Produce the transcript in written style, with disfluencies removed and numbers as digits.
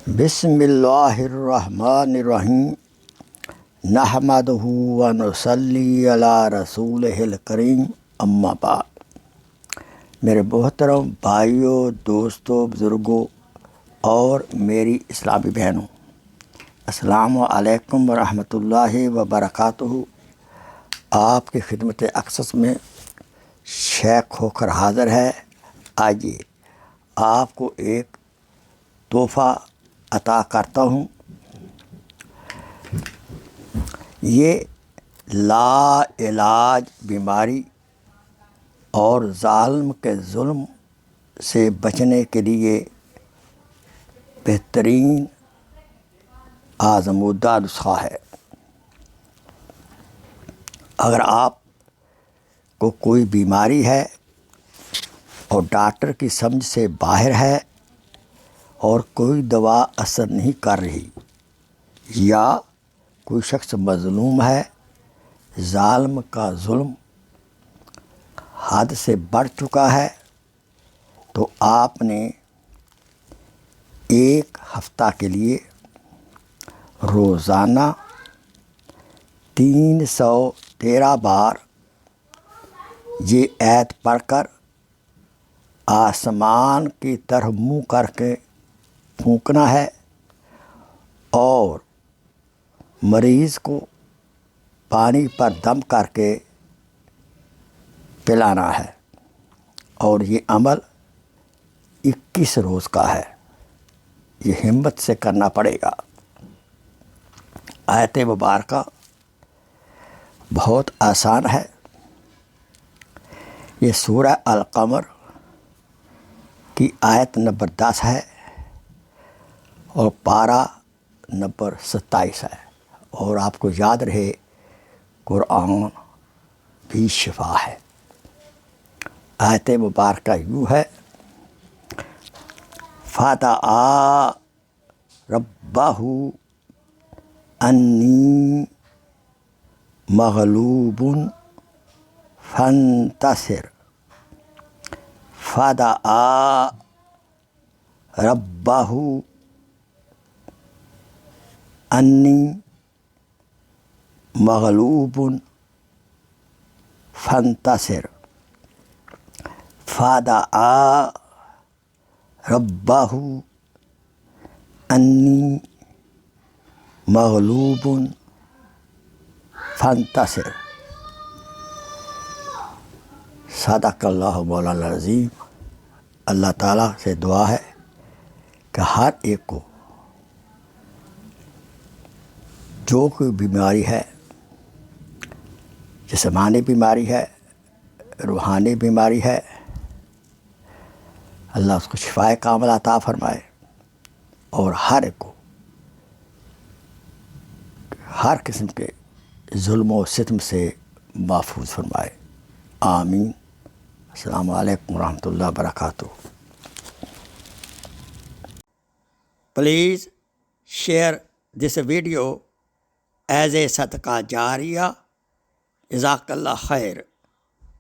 بسم اللہ الرحمن الرحیم نحمدہ و نصلی علی رسولہ الکریم اما بعد۔ میرے محترم بھائیوں، دوستوں، بزرگوں اور میری اسلامی بہنوں، السلام علیکم ورحمۃ اللہ وبرکاتہ۔ آپ کی خدمت اقدس میں شیخ ہو کر حاضر ہے۔ آئیے آپ کو ایک تحفہ عطا کرتا ہوں۔ یہ لا علاج بیماری اور ظالم کے ظلم سے بچنے کے لیے بہترین آزمودہ نسخہ ہے۔ اگر آپ کو کوئی بیماری ہے اور ڈاکٹر کی سمجھ سے باہر ہے اور کوئی دوا اثر نہیں کر رہی، یا کوئی شخص مظلوم ہے، ظالم کا ظلم حد سے بڑھ چکا ہے، تو آپ نے ایک ہفتہ کے لیے روزانہ 313 بار یہ آیت پڑھ کر آسمان کی طرف منہ کر کے پھونکنا ہے اور مریض کو پانی پر دم کر کے پلانا ہے، اور یہ عمل 21 روز کا ہے۔ یہ ہمت سے کرنا پڑے گا۔ آیت مبارکہ بہت آسان ہے۔ یہ سورہ القمر کی آیت نمبر 10 ہے اور پارہ نمبر 27 ہے، اور آپ کو یاد رہے قرآن بھی شفا ہے۔ آیت مبارکہ یوں ہے: فَدَعَا رَبَّهُ أَنِّي مَغْلُوبٌ فَانتَصِرْ فَدَعَا رَبَّهُ أَنِّي مغلوب فانتصر فدعا ربه انی مغلوب فانتصر۔ صدق اللہ مولانا العظیم۔ اللہ تعالیٰ سے دعا ہے کہ ہر ایک کو جو کوئی بیماری ہے، جسمانی بیماری ہے، روحانی بیماری ہے، اللہ اس کو شفائے کامل عطا فرمائے، اور ہر ایک کو ہر قسم کے ظلم و ستم سے محفوظ فرمائے۔ آمین۔ السلام علیکم ورحمۃ اللہ وبرکاتہ۔ Please share this video as a صدقہ جاریہ۔ جزاک اللہ خیر۔